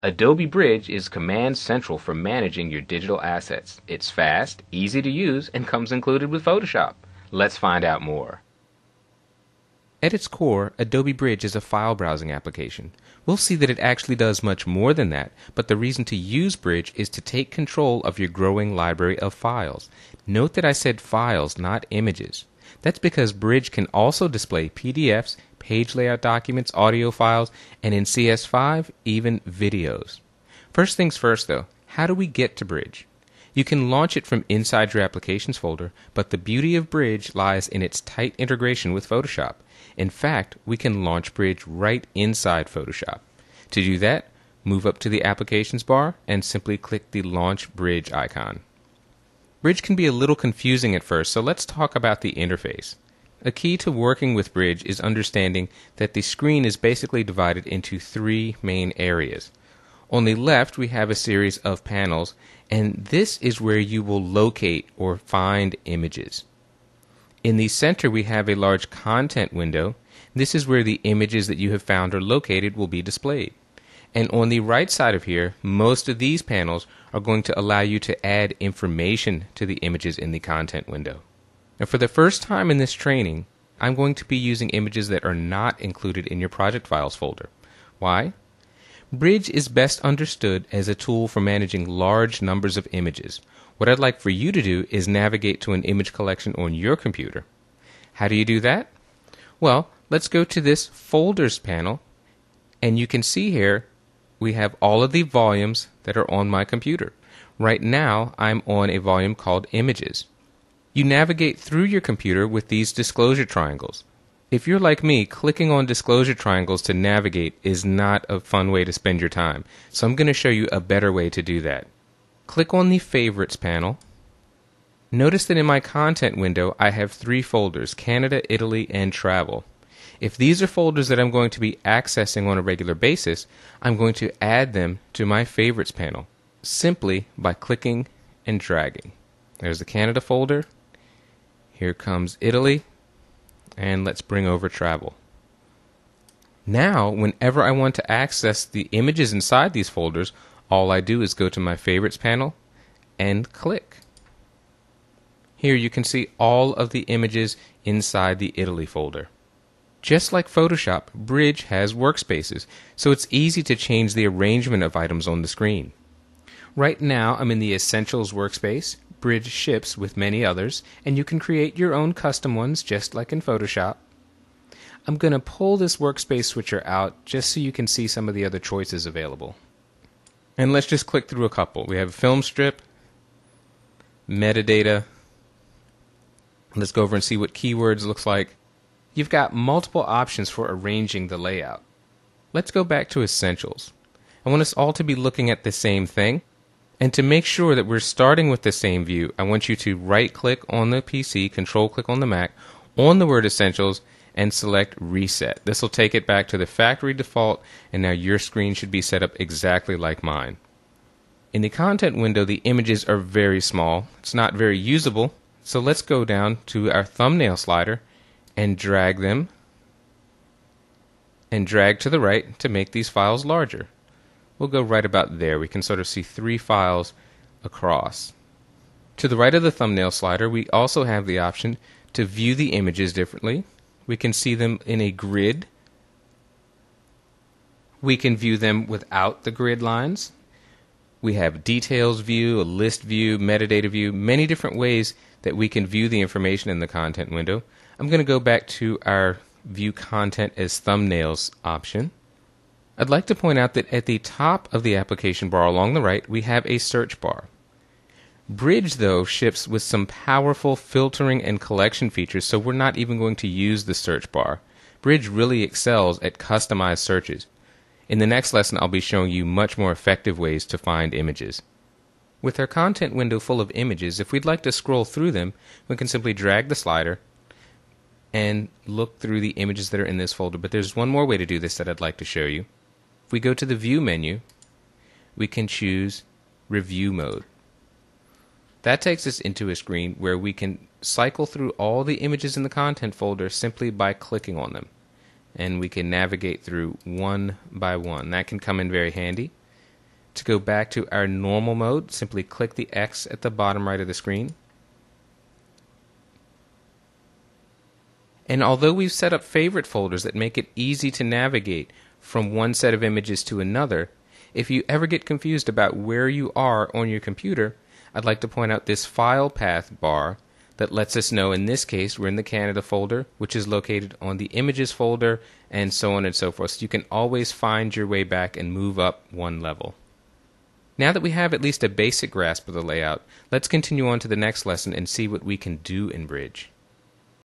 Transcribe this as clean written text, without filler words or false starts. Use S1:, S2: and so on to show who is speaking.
S1: Adobe Bridge is command central for managing your digital assets. It's fast, easy to use, and comes included with Photoshop. Let's find out more.
S2: At its core, Adobe Bridge is a file browsing application. We'll see that it actually does much more than that, but the reason to use Bridge is to take control of your growing library of files. Note that I said files, not images. That's because Bridge can also display PDFs, page layout documents, audio files, and in CS5, even videos. First things first though, how do we get to Bridge? You can launch it from inside your Applications folder, but the beauty of Bridge lies in its tight integration with Photoshop. In fact, we can launch Bridge right inside Photoshop. To do that, move up to the Applications bar and simply click the Launch Bridge icon. Bridge can be a little confusing at first, so let's talk about the interface. A key to working with Bridge is understanding that the screen is basically divided into three main areas. On the left, we have a series of panels, and this is where you will locate or find images. In the center, we have a large content window. This is where the images that you have found or located will be displayed. And on the right side of here, most of these panels are going to allow you to add information to the images in the content window. Now, for the first time in this training, I'm going to be using images that are not included in your project files folder. Why? Bridge is best understood as a tool for managing large numbers of images. What I'd like for you to do is navigate to an image collection on your computer. How do you do that? Well, let's go to this Folders panel, and you can see here we have all of the volumes that are on my computer. Right now, I'm on a volume called Images. You navigate through your computer with these disclosure triangles. If you're like me, clicking on disclosure triangles to navigate is not a fun way to spend your time, so I'm going to show you a better way to do that. Click on the Favorites panel. Notice that in my content window, I have three folders: Canada, Italy, and Travel. If these are folders that I'm going to be accessing on a regular basis, I'm going to add them to my Favorites panel simply by clicking and dragging. There's the Canada folder. Here comes Italy. And let's bring over Travel. Now, whenever I want to access the images inside these folders, all I do is go to my Favorites panel and click. Here you can see all of the images inside the Italy folder. Just like Photoshop, Bridge has workspaces, so it's easy to change the arrangement of items on the screen. Right now, I'm in the Essentials workspace. Bridge ships with many others, and you can create your own custom ones just like in Photoshop. I'm going to pull this workspace switcher out just so you can see some of the other choices available. And let's just click through a couple. We have film strip, metadata. Let's go over and see what keywords looks like. You've got multiple options for arranging the layout. Let's go back to Essentials. I want us all to be looking at the same thing. And to make sure that we're starting with the same view, I want you to right-click on the PC, control-click on the Mac, on the word Essentials, and select Reset. This will take it back to the factory default, and now your screen should be set up exactly like mine. In the content window, the images are very small. It's not very usable, so let's go down to our thumbnail slider and drag them, and drag to the right to make these files larger. We'll go right about there. We can sort of see three files across. To the right of the thumbnail slider, we also have the option to view the images differently. We can see them in a grid. We can view them without the grid lines. We have details view, a list view, metadata view, many different ways that we can view the information in the content window. I'm going to go back to our View Content as Thumbnails option. I'd like to point out that at the top of the application bar along the right, we have a search bar. Bridge, though, ships with some powerful filtering and collection features, so we're not even going to use the search bar. Bridge really excels at customized searches. In the next lesson, I'll be showing you much more effective ways to find images. With our content window full of images, if we'd like to scroll through them, we can simply drag the slider and look through the images that are in this folder. But there's one more way to do this that I'd like to show you. If we go to the View menu, we can choose Review Mode. That takes us into a screen where we can cycle through all the images in the content folder simply by clicking on them. And we can navigate through one by one. That can come in very handy. To go back to our normal mode, simply click the X at the bottom right of the screen. And although we've set up favorite folders that make it easy to navigate from one set of images to another, if you ever get confused about where you are on your computer, I'd like to point out this file path bar that lets us know in this case we're in the Canada folder, which is located on the images folder, and so on and so forth. So you can always find your way back and move up one level. Now that we have at least a basic grasp of the layout, let's continue on to the next lesson and see what we can do in Bridge.